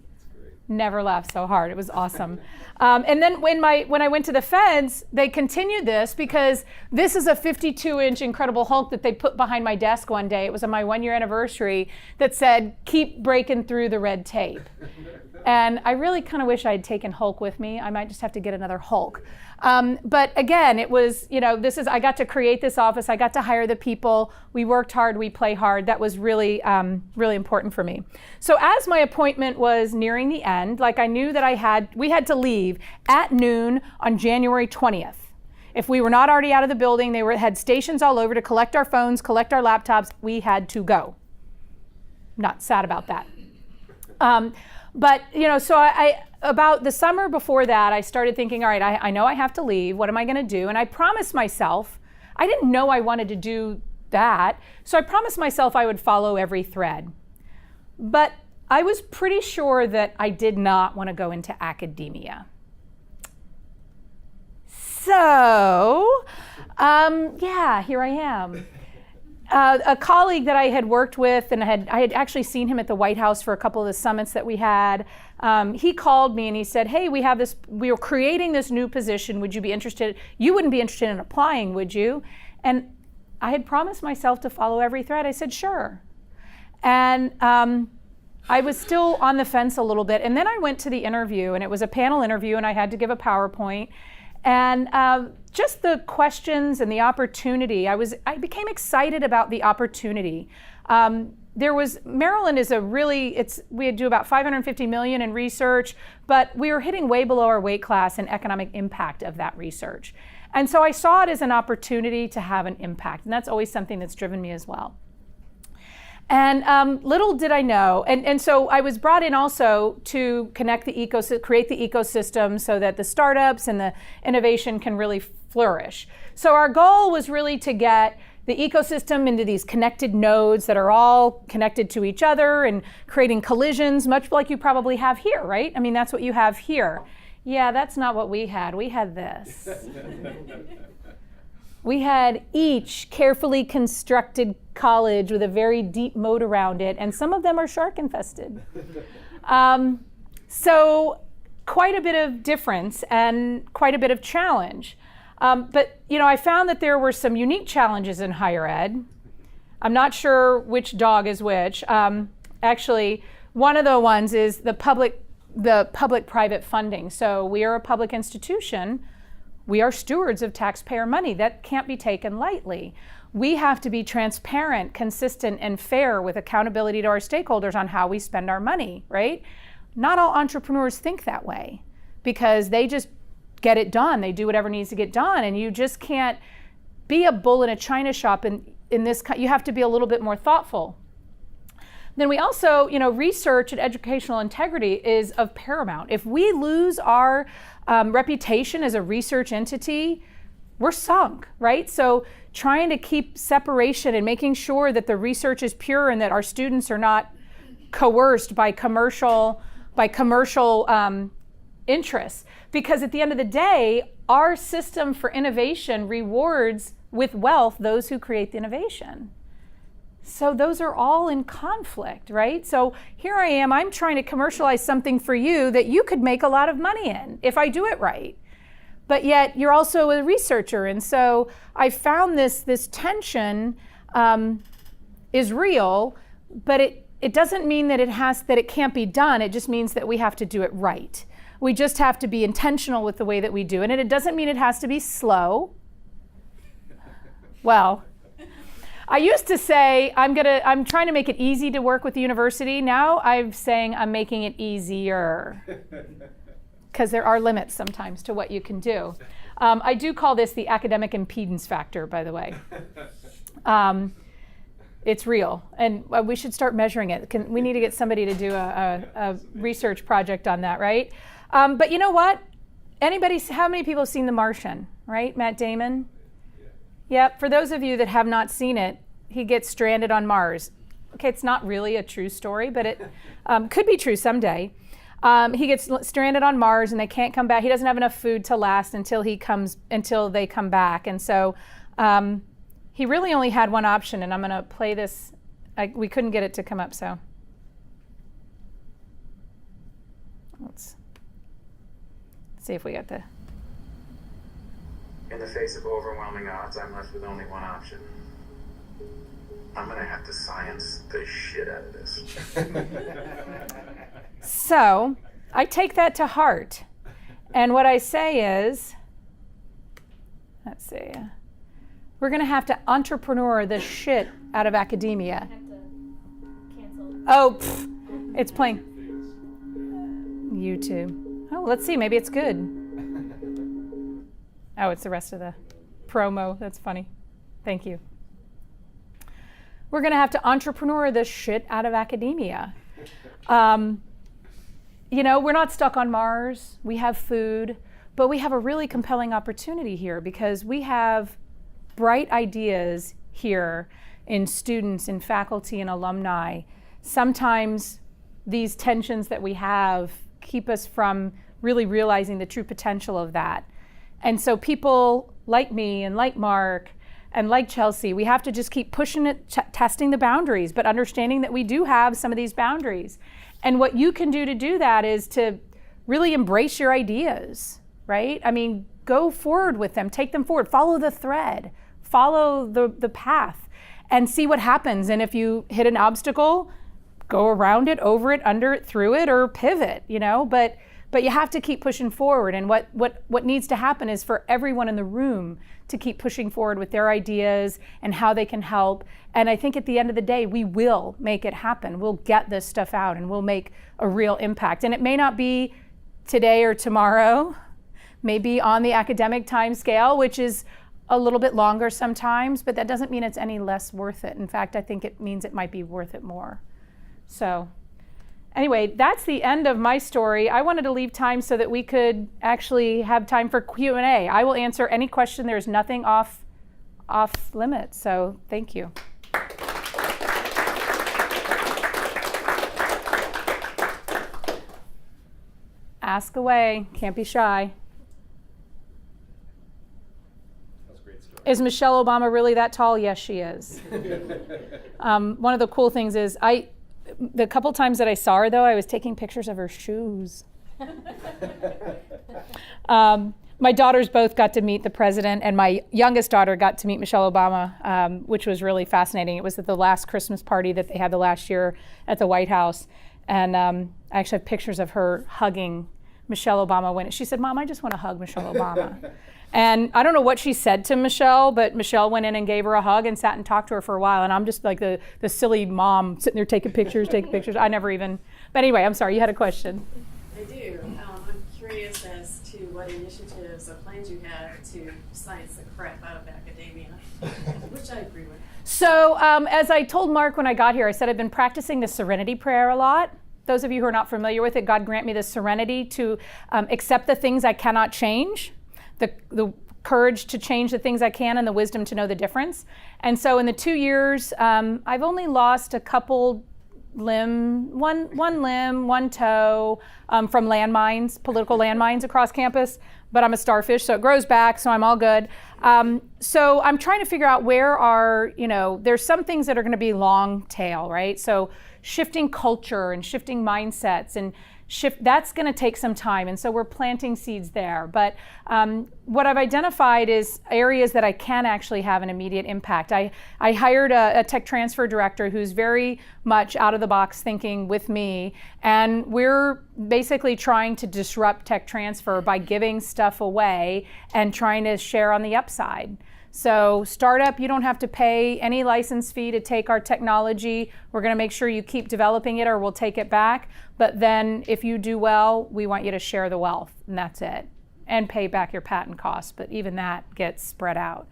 Never laughed so hard. It was awesome. And then when I went to the feds, they continued this because this is a 52-inch Incredible Hulk that they put behind my desk one day. It was on my 1-year anniversary that said, "Keep breaking through the red tape." And I really kind of wish I had taken Hulk with me. I might just have to get another Hulk. But again, it was, I got to create this office. I got to hire the people. We worked hard, we play hard. That was really, really important for me. So as my appointment was nearing the end, I knew that we had to leave at noon on January 20th. If we were not already out of the building, they had stations all over to collect our phones, collect our laptops. We had to go. Not sad about that. But, so I about the summer before that, I started thinking, all right, I know I have to leave. What am I going to do? And I promised myself, I didn't know I wanted to do that. So I promised myself I would follow every thread. But I was pretty sure that I did not want to go into academia. So, here I am. A colleague that I had worked with, and I had actually seen him at the White House for a couple of the summits that we had. He called me and he said, "Hey, we are creating this new position. Would you be interested? You wouldn't be interested in applying, would you?" And I had promised myself to follow every thread. I said, "Sure." And I was still on the fence a little bit. And then I went to the interview, and it was a panel interview, and I had to give a PowerPoint. And just the questions and the opportunity, I became excited about the opportunity. Maryland is we do about $550 million in research, but we were hitting way below our weight class in economic impact of that research. And so I saw it as an opportunity to have an impact, and that's always something that's driven me as well. And little did I know, and so I was brought in also to create the ecosystem so that the startups and the innovation can really flourish. So our goal was really to get the ecosystem into these connected nodes that are all connected to each other and creating collisions, much like you probably have here, right? I mean, that's what you have here. Yeah, that's not what we had. We had this. We had each carefully constructed college with a very deep moat around it, and some of them are shark infested. So quite a bit of difference and quite a bit of challenge. But I found that there were some unique challenges in higher ed. I'm not sure which dog is which. Actually, one of the ones is the public-private funding. So we are a public institution. We are stewards of taxpayer money. That can't be taken lightly. We have to be transparent, consistent, and fair with accountability to our stakeholders on how we spend our money, right? Not all entrepreneurs think that way because they just get it done. They do whatever needs to get done. And you just can't be a bull in a china shop. In this, you have to be a little bit more thoughtful. Then we also, research and educational integrity is of paramount. If we lose our reputation as a research entity, we're sunk, right? So trying to keep separation and making sure that the research is pure and that our students are not coerced by commercial interests. Because at the end of the day, our system for innovation rewards with wealth those who create the innovation. So those are all in conflict, right? So here I am, I'm trying to commercialize something for you that you could make a lot of money in if I do it right. But yet you're also a researcher. And so I found this tension is real, but it doesn't mean that it can't be done. It just means that we have to do it right. We just have to be intentional with the way that we do it. And it doesn't mean it has to be slow. Well, I used to say I'm trying to make it easy to work with the university. Now I'm saying I'm making it easier. Because there are limits sometimes to what you can do. I do call this the academic impedance factor, by the way. It's real, and we should start measuring it. We need to get somebody to do a research project on that, right? But you know what? How many people have seen The Martian, right? Matt Damon? Yep, for those of you that have not seen it, he gets stranded on Mars. Okay, it's not really a true story, but it could be true someday. He gets stranded on Mars and they can't come back. He doesn't have enough food to last until they come back. And so he really only had one option, and I'm going to play this. We couldn't get it to come up, so. Let's see if we get the. In the face of overwhelming odds, I'm left with only one option. I'm going to have to science the shit out of this. So I take that to heart. And what I say is, let's see, we're going to have to entrepreneur the shit out of academia. Oh, it's playing. YouTube. Oh, let's see, maybe it's good. Oh, it's the rest of the promo. That's funny. Thank you. We're going to have to entrepreneur the shit out of academia. We're not stuck on Mars. We have food, but we have a really compelling opportunity here because we have bright ideas here in students, in faculty, and alumni. Sometimes these tensions that we have keep us from really realizing the true potential of that. And so people like me and like Mark and like Chelsea, we have to just keep pushing it, testing the boundaries, but understanding that we do have some of these boundaries. And what you can do to do that is to really embrace your ideas, right? I mean, go forward with them, take them forward, follow the thread, follow the path, and see what happens. And if you hit an obstacle, go around it, over it, under it, through it, or pivot, But you have to keep pushing forward. And what needs to happen is for everyone in the room to keep pushing forward with their ideas and how they can help. And I think at the end of the day, we will make it happen. We'll get this stuff out and we'll make a real impact. And it may not be today or tomorrow, maybe on the academic time scale, which is a little bit longer sometimes, but that doesn't mean it's any less worth it. In fact, I think it means it might be worth it more. So anyway, that's the end of my story. I wanted to leave time so that we could actually have time for Q&A. I will answer any question. There's nothing off limits. So thank you. Ask away. Can't be shy. That's a great story. Is Michelle Obama really that tall? Yes, she is. One of the cool things is the couple times that I saw her, though, I was taking pictures of her shoes. My daughters both got to meet the president, and my youngest daughter got to meet Michelle Obama, which was really fascinating. It was at the last Christmas party that they had the last year at the White House. And I actually have pictures of her hugging Michelle Obama when she said, "Mom, I just want to hug Michelle Obama." And I don't know what she said to Michelle, but Michelle went in and gave her a hug and sat and talked to her for a while. And I'm just like the silly mom sitting there taking pictures. I never even, but anyway, I'm sorry, you had a question. I do. I'm curious as to what initiatives or plans you have to science the crap out of academia, which I agree with. So as I told Mark when I got here, I said I've been practicing the serenity prayer a lot. Those of you who are not familiar with it, God grant me the serenity to accept the things I cannot change, the courage to change the things I can, and the wisdom to know the difference. And so in the 2 years, I've only lost a couple one limb, one toe from landmines, political landmines across campus, but I'm a starfish, so it grows back, so I'm all good. So I'm trying to figure out where are, there's some things that are going to be long tail, right? So shifting culture and shifting mindsets and that's going to take some time, and so we're planting seeds there. But what I've identified is areas that I can actually have an immediate impact. I hired a tech transfer director who's very much out of the box thinking with me, and we're basically trying to disrupt tech transfer by giving stuff away and trying to share on the upside. So startup, you don't have to pay any license fee to take our technology. We're going to make sure you keep developing it or we'll take it back. But then if you do well, we want you to share the wealth, and that's it. And pay back your patent costs, but even that gets spread out.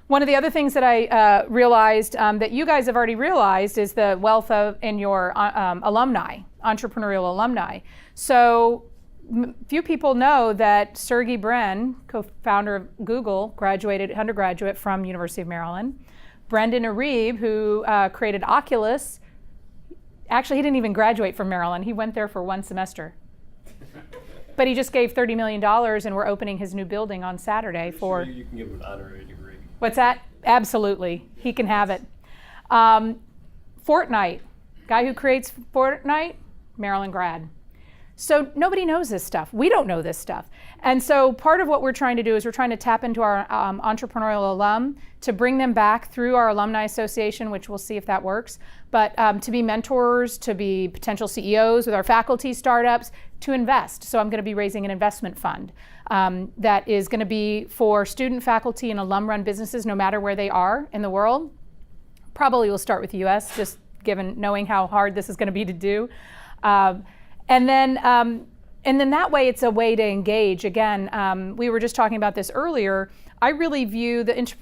One of the other things that I realized that you guys have already realized is the wealth in your alumni, entrepreneurial alumni. So few people know that Sergey Brin, co-founder of Google, graduated undergraduate from University of Maryland. Brendan Arib, who created Oculus, actually he didn't even graduate from Maryland. He went there for one semester. But he just gave $30 million, and we're opening his new building on Saturday for... Sure you can give him an honorary degree. What's that? Absolutely. He can have it. Fortnite, guy who creates Fortnite, Maryland grad. So nobody knows this stuff. We don't know this stuff. And so part of what we're trying to do is we're trying to tap into our entrepreneurial alum to bring them back through our alumni association, which we'll see if that works, but to be mentors, to be potential CEOs with our faculty startups, to invest. So I'm going to be raising an investment fund that is going to be for student, faculty, and alum-run businesses, no matter where they are in the world. Probably we'll start with the US, just given knowing how hard this is going to be to do. And then that way, it's a way to engage. Again, we were just talking about this earlier. I really view the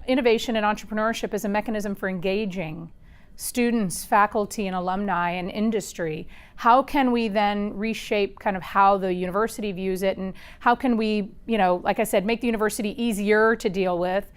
innovation and entrepreneurship as a mechanism for engaging students, faculty, and alumni and industry. How can we then reshape kind of how the university views it, and how can we, like I said, make the university easier to deal with?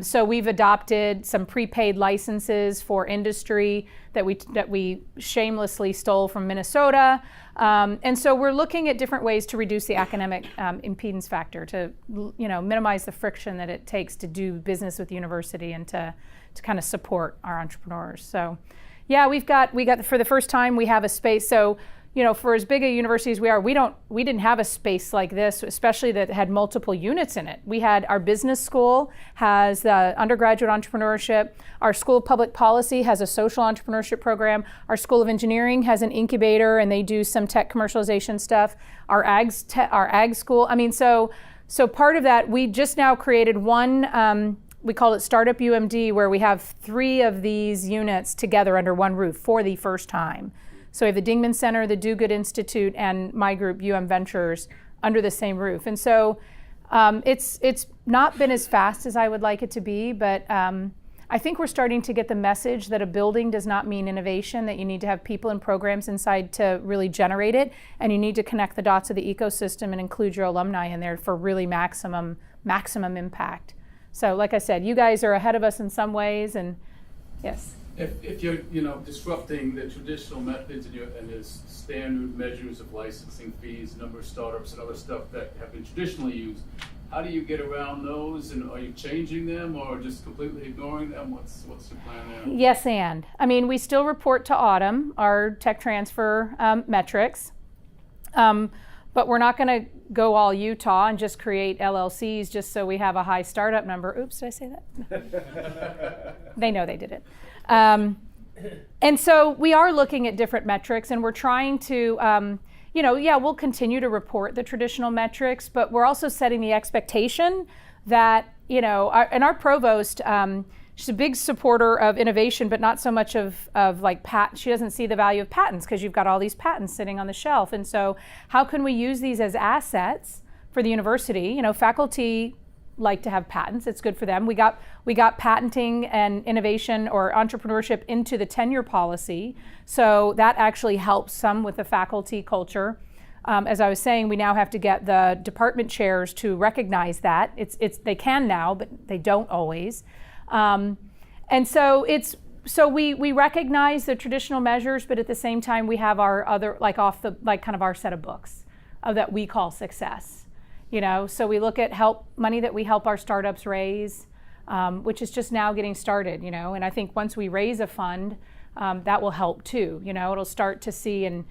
So we've adopted some prepaid licenses for industry that we shamelessly stole from Minnesota. And so we're looking at different ways to reduce the academic impedance factor, to minimize the friction that it takes to do business with the university and to kind of support our entrepreneurs. So yeah, we got for the first time we have a space. So for as big a university as we are, we didn't have a space like this, especially that had multiple units in it. We had our business school has undergraduate entrepreneurship. Our School of Public Policy has a social entrepreneurship program. Our School of Engineering has an incubator, and they do some tech commercialization stuff. Our ag school. So part of that, we just now created one. We call it Startup UMD, where we have 3 of these units together under one roof for the first time. So we have the Dingman Center, the Do Good Institute, and my group, UM Ventures, under the same roof. And so it's not been as fast as I would like it to be, but I think we're starting to get the message that a building does not mean innovation, that you need to have people and programs inside to really generate it, and you need to connect the dots of the ecosystem and include your alumni in there for really maximum impact. So like I said, you guys are ahead of us in some ways, and yes. If you're disrupting the traditional methods and the standard measures of licensing fees, number of startups and other stuff that have been traditionally used, how do you get around those, and are you changing them or just completely ignoring them? What's your plan there? Yes, and we still report to Autumn our tech transfer metrics, but we're not going to go all Utah and just create LLCs just so we have a high startup number. Oops, did I say that? They know they did it. And so we are looking at different metrics, and we're trying to, we'll continue to report the traditional metrics, but we're also setting the expectation that, and our provost she's a big supporter of innovation, but not so much of like she doesn't see the value of patents because you've got all these patents sitting on the shelf. And so how can we use these as assets for the university? You know, faculty like to have patents. It's good for them. We got patenting and innovation or entrepreneurship into the tenure policy. So that actually helps some with the faculty culture. As I was saying, we now have to get the department chairs to recognize that. They can now, but they don't always. And so we recognize the traditional measures, but at the same time we have our other, kind of our set of books that we call success. You know, so we look at money that we help our startups raise, which is just now getting started, you know, and I think once we raise a fund, that will help too. You know, it'll start to see and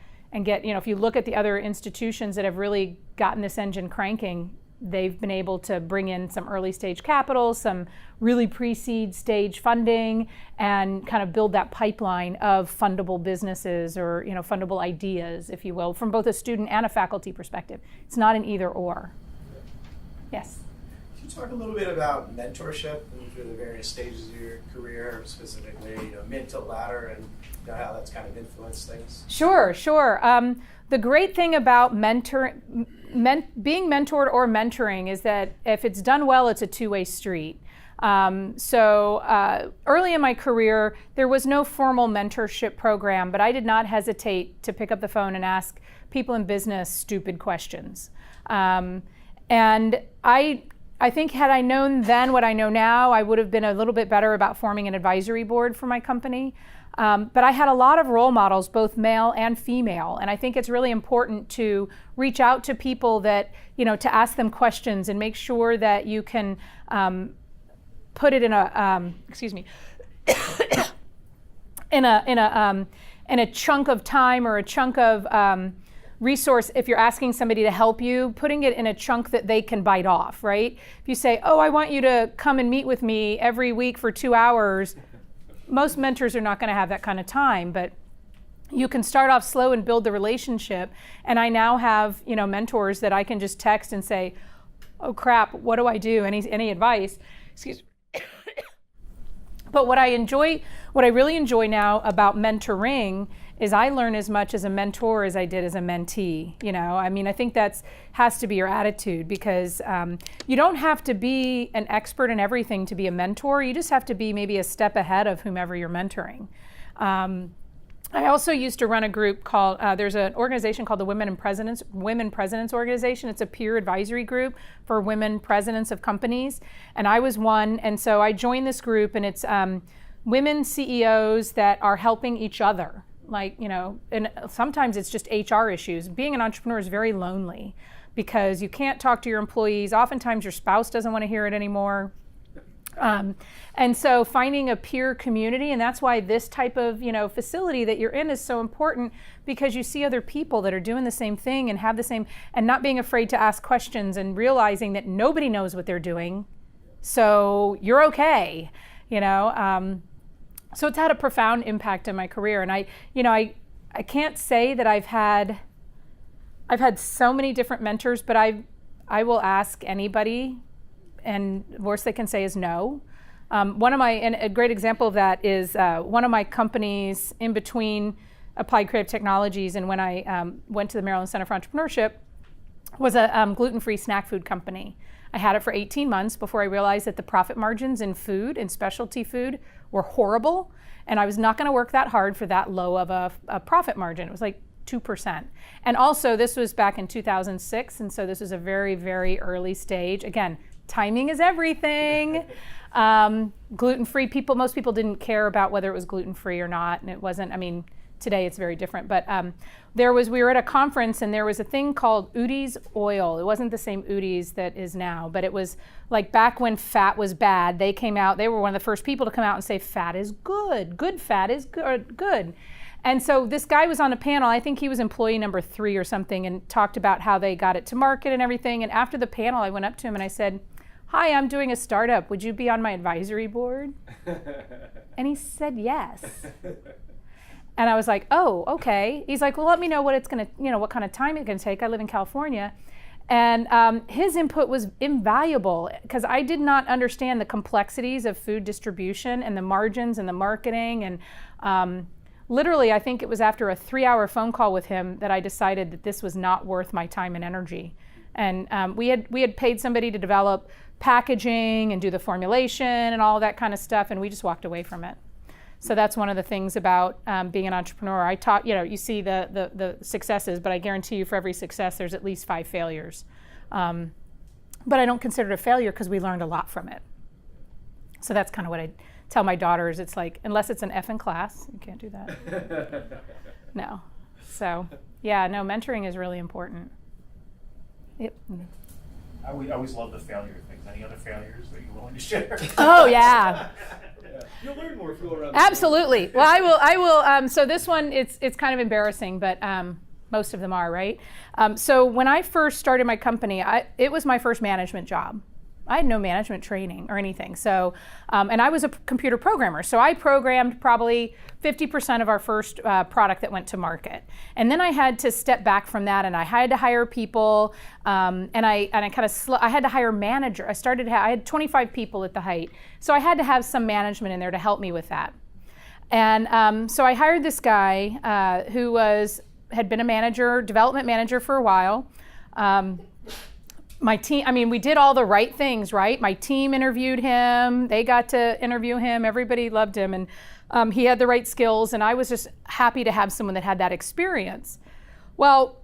get, you know, if you look at the other institutions that have really gotten this engine cranking, they've been able to bring in some early stage capital, some really pre-seed stage funding, and kind of build that pipeline of fundable businesses or, you know, fundable ideas, if you will, from both a student and a faculty perspective. It's not an either or. Yes. Can you talk a little bit about mentorship through the various stages of your career, specifically, you know, mid to ladder, and you know, how that's kind of influenced things? Sure. The great thing about being mentored or mentoring is that if it's done well, it's a two-way street. So early in my career, there was no formal mentorship program, but I did not hesitate to pick up the phone and ask people in business stupid questions. And I think had I known then what I know now, I would have been a little bit better about forming an advisory board for my company. But I had a lot of role models, both male and female, and I think it's really important to reach out to people that, you know, to ask them questions and make sure that you can put it in a in a chunk of time or a chunk of resource. If you're asking somebody to help you, putting it in a chunk that they can bite off, right? If you say, oh, I want you to come and meet with me every week for 2 hours, most mentors are not going to have that kind of time, but you can start off slow and build the relationship. And I now have, you know, mentors that I can just text and say, oh crap, what do I do? Any advice? Excuse me. But what I really enjoy now about mentoring is I learn as much as a mentor as I did as a mentee. You know, I mean, I think has to be your attitude, because you don't have to be an expert in everything to be a mentor. You just have to be maybe a step ahead of whomever you're mentoring. I also used to run a group called, there's an organization called the Women Presidents Organization. It's a peer advisory group for women presidents of companies. And I was one, and so I joined this group, and it's women CEOs that are helping each other. Like, you know, and sometimes it's just HR issues. Being an entrepreneur is very lonely because you can't talk to your employees. Oftentimes your spouse doesn't want to hear it anymore. And so finding a peer community, and that's why this type of, you know, facility that you're in is so important, because you see other people that are doing the same thing and have the same, and not being afraid to ask questions and realizing that nobody knows what they're doing. So you're okay, you know. So it's had a profound impact in my career, and I can't say that I've had so many different mentors, but I will ask anybody, and the worst they can say is no. And a great example of that is one of my companies in between Applied Creative Technologies and when I went to the Maryland Center for Entrepreneurship was a gluten-free snack food company. I had it for 18 months before I realized that the profit margins in food and specialty food were horrible, and I was not going to work that hard for that low of a profit margin. It was like 2%. And also, this was back in 2006, and so this was a very, very early stage. Again, timing is everything. Gluten-free most people didn't care about whether it was gluten-free or not, and it wasn't. I mean, today it's very different, but we were at a conference, and there was a thing called Udi's oil. It wasn't the same Udi's that is now, but it was like back when fat was bad. They came out, they were one of the first people to come out and say fat is good, good fat is good. And so this guy was on a panel, I think he was employee number 3 or something, and talked about how they got it to market and everything. And after the panel, I went up to him and I said, hi, I'm doing a startup. Would you be on my advisory board? And he said yes. And I was like, oh, okay. He's like, well, let me know what it's gonna, what kind of time it's gonna take. I live in California. And his input was invaluable because I did not understand the complexities of food distribution and the margins and the marketing. And literally, I think it was after a 3-hour phone call with him that I decided that this was not worth my time and energy. And we had paid somebody to develop packaging and do the formulation and all that kind of stuff, and we just walked away from it. So that's one of the things about being an entrepreneur. I taught, you see the successes, but I guarantee you for every success, there's at least 5 failures. But I don't consider it a failure because we learned a lot from it. So that's kind of what I tell my daughters. It's like, unless it's an F in class, you can't do that. No. So, yeah, no, mentoring is really important. Yep. I always love the failure things. Any other failures that you're willing to share? Oh, yeah. You'll learn more if you go around. Absolutely. Well, I will. So this one, it's kind of embarrassing, but most of them are, right? So when I first started my company, it was my first management job. I had no management training or anything. So, and I was a computer programmer. So I programmed probably 50% of our first product that went to market. And then I had to step back from that, and I had to hire people. And I had to hire a manager. I had 25 people at the height. So I had to have some management in there to help me with that. And so I hired this guy who had been a manager, development manager for a while. My team, we did all the right things, right? My team interviewed him. They got to interview him. Everybody loved him. And he had the right skills. And I was just happy to have someone that had that experience. Well,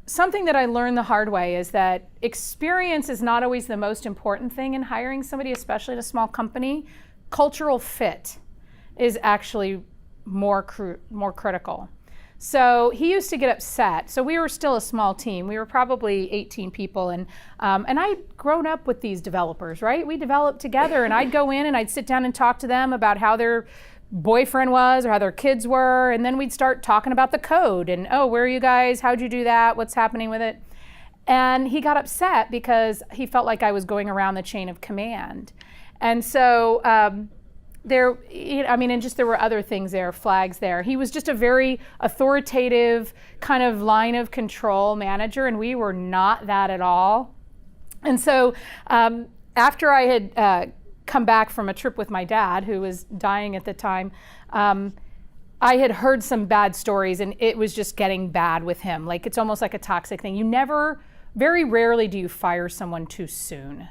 something that I learned the hard way is that experience is not always the most important thing in hiring somebody, especially in a small company. Cultural fit is actually more critical. So he used to get upset. So we were still a small team. We were probably 18 people, and I'd grown up with these developers, right? We developed together, and I'd go in and I'd sit down and talk to them about how their boyfriend was or how their kids were, and then we'd start talking about the code and, oh, where are you guys? How'd you do that? What's happening with it? And he got upset because he felt like I was going around the chain of command. And so there were other things there, flags there. He was just a very authoritative kind of line of control manager, and we were not that at all. And so after I had come back from a trip with my dad, who was dying at the time, I had heard some bad stories, and it was just getting bad with him. Like, it's almost like a toxic thing. Very rarely do you fire someone too soon.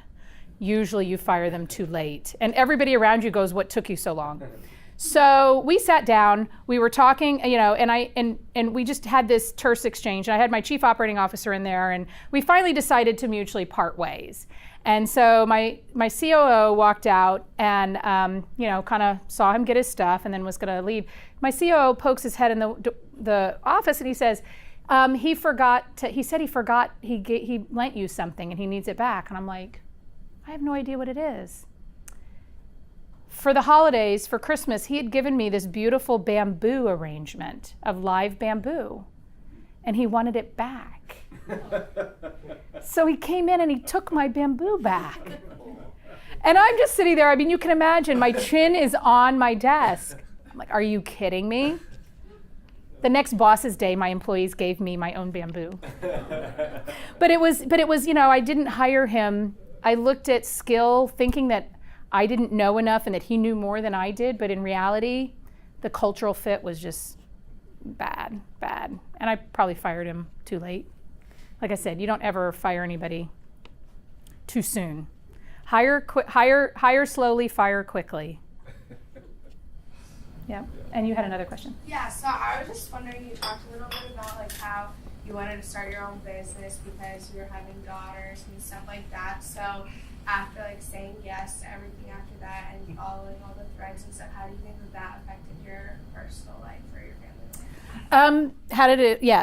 Usually you fire them too late. And everybody around you goes, what took you so long? So we sat down, we were talking, and we just had this terse exchange. I had my chief operating officer in there, and we finally decided to mutually part ways. And so my COO walked out and, kind of saw him get his stuff and then was going to leave. My COO pokes his head in the office and he says, he lent you something and he needs it back. And I'm like, I have no idea what it is. For the holidays, for Christmas, he had given me this beautiful bamboo arrangement of live bamboo, and he wanted it back. So he came in and he took my bamboo back. And I'm just sitting there, you can imagine, my chin is on my desk. I'm like, are you kidding me? The next boss's day, my employees gave me my own bamboo. But it was, I didn't hire him. I looked at skill thinking that I didn't know enough and that he knew more than I did, but in reality, the cultural fit was just bad. And I probably fired him too late. Like I said, you don't ever fire anybody too soon. Hire slowly, fire quickly. Yeah, and you had another question. Yeah, so I was just wondering, you talked a little bit about how you wanted to start your own business because you were having daughters and stuff like that. So after saying yes to everything after that and following all the threads and stuff, how do you think that affected your personal life or your family life?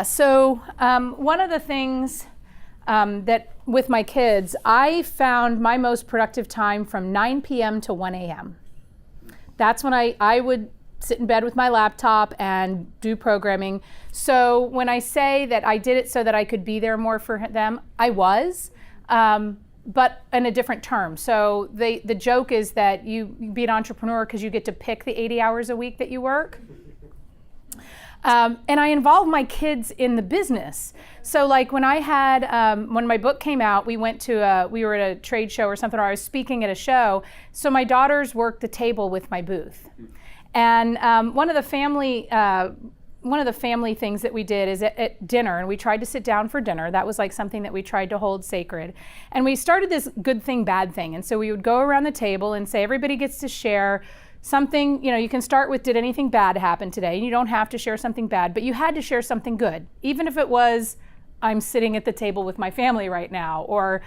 So one of the things that with my kids, I found my most productive time from 9 p.m. to 1 a.m. That's when I would sit in bed with my laptop and do programming. So when I say that I did it so that I could be there more for them, I was, but in a different term. So the joke is that you be an entrepreneur because you get to pick the 80 hours a week that you work. And I involved my kids in the business. So like when I had, when my book came out, we were at a trade show or something, or I was speaking at a show. So my daughters worked the table with my booth. And one of the family things that we did is at dinner, and we tried to sit down for dinner. That was like something that we tried to hold sacred. And we started this good thing, bad thing. And so we would go around the table and say, everybody gets to share something. You can start with, did anything bad happen today? And you don't have to share something bad, but you had to share something good. Even if it was, I'm sitting at the table with my family right now, or,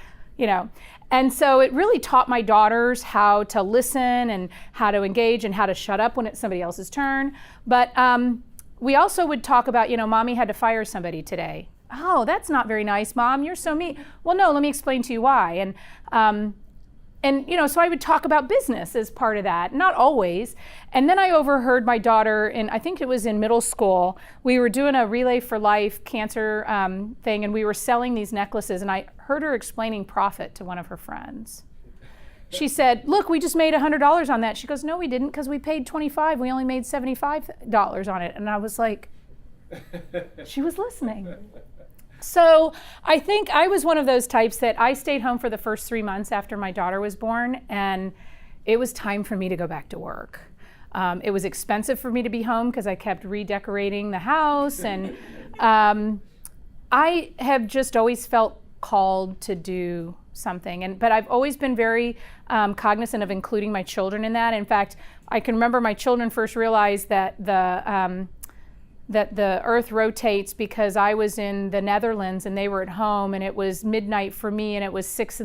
And so it really taught my daughters how to listen and how to engage and how to shut up when it's somebody else's turn. But we also would talk about, Mommy had to fire somebody today. Oh, that's not very nice, Mom. You're so mean. Well, no, let me explain to you why. And so I would talk about business as part of that, not always. And then I overheard my daughter, I think it was in middle school, we were doing a Relay for Life cancer thing, and we were selling these necklaces, and I heard her explaining profit to one of her friends. She said, look, we just made $100 on that. She goes, no, we didn't, because we paid $25. We only made $75 on it. And I was like, she was listening. So I think I was one of those types that I stayed home for the first 3 months after my daughter was born, and it was time for me to go back to work. It was expensive for me to be home because I kept redecorating the house, and I have just always felt called to do something. But I've always been very cognizant of including my children in that. In fact, I can remember my children first realized that the earth rotates because I was in the Netherlands and they were at home, and it was midnight for me, and it was 6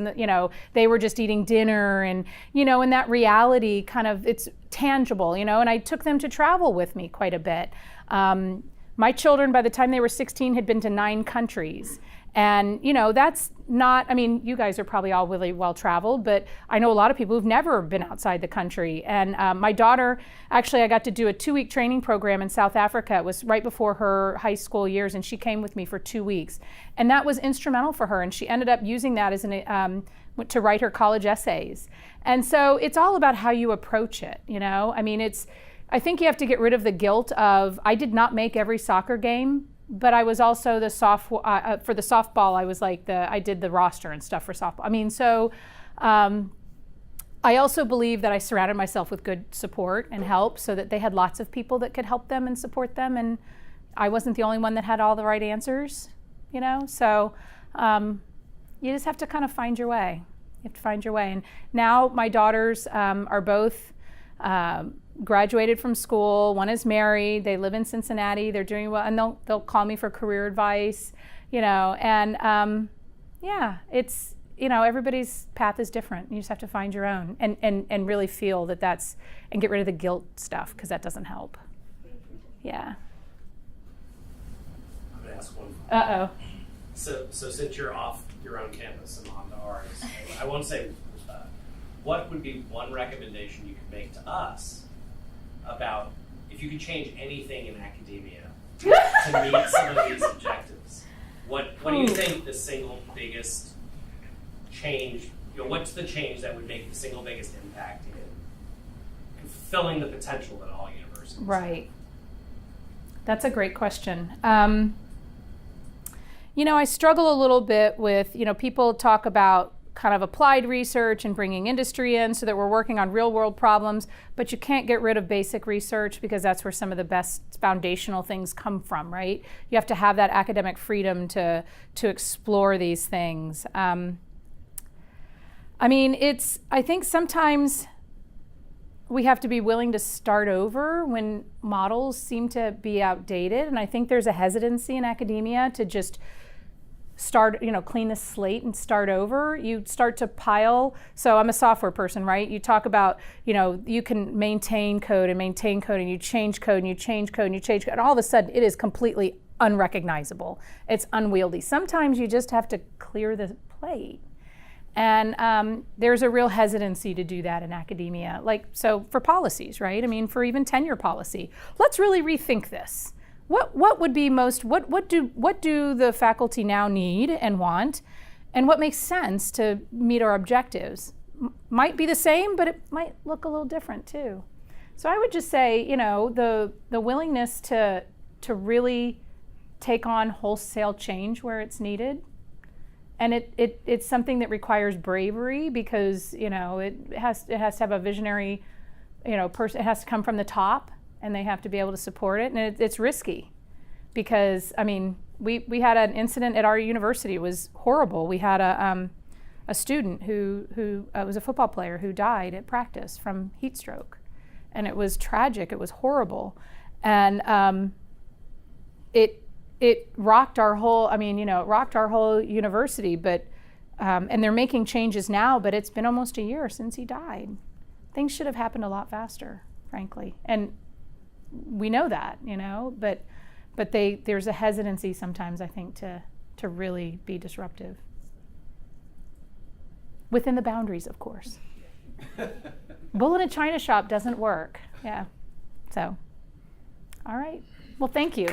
they were just eating dinner, and and that reality kind of, it's tangible, and I took them to travel with me quite a bit. My children, by the time they were 16, had been to 9 countries. And, that's not, you guys are probably all really well traveled, but I know a lot of people who've never been outside the country. And my daughter, actually, I got to do a 2-week training program in South Africa. It was right before her high school years, and she came with me for 2 weeks. And that was instrumental for her. And she ended up using that as to write her college essays. And so it's all about how you approach it, I think you have to get rid of the guilt of, I did not make every soccer game, but I was also the for the softball, I was I did the roster and stuff for softball. I also believe that I surrounded myself with good support and help so that they had lots of people that could help them and support them, and I wasn't the only one that had all the right answers, So you just have to kind of find your way. You have to find your way. And now my daughters are both graduated from school. One is married. They live in Cincinnati. They're doing well, and they'll call me for career advice, and it's, everybody's path is different. You just have to find your own and really feel that's, and get rid of the guilt stuff, because that doesn't help. Yeah. I'm gonna ask one. Uh-oh. So since you're off your own campus and on to ours, I won't say, what would be one recommendation you could make to us about if you could change anything in academia to meet some of these objectives? What do you think the single biggest change, what's the change that would make the single biggest impact in fulfilling the potential that all universities have? Right. That's a great question. I struggle a little bit with, people talk about kind of applied research and bringing industry in so that we're working on real world problems, but you can't get rid of basic research because that's where some of the best foundational things come from, right? You have to have that academic freedom to explore these things. I think sometimes we have to be willing to start over when models seem to be outdated, and I think there's a hesitancy in academia to just start, clean the slate and start over. You start to pile. So I'm a software person, right? You talk about, you can maintain code and you change code and you change code and you change code, and all of a sudden it is completely unrecognizable. It's unwieldy. Sometimes you just have to clear the plate. And there's a real hesitancy to do that in academia. So for policies, right? For even tenure policy, let's really rethink this. What would be what do the faculty now need and want, and what makes sense to meet our objectives? Might be the same, but it might look a little different too. So I would just say, the willingness to to really take on wholesale change where it's needed. And it's something that requires bravery because, you know, it has to have a visionary, you know, person. It has to come from the top, and they have to be able to support it. And it's risky because, I mean, we had an incident at our university. It was horrible. We had a student who was a football player who died at practice from heat stroke. And it was tragic. It was horrible. And it rocked our whole, I mean, you know, it rocked our whole university, but, and they're making changes now, but it's been almost a year since he died. Things should have happened a lot faster, frankly. And we know that, you know, but there's a hesitancy sometimes, I think, to really be disruptive. Within the boundaries, of course. Bull in a china shop doesn't work. Yeah. So, all right. Well, thank you.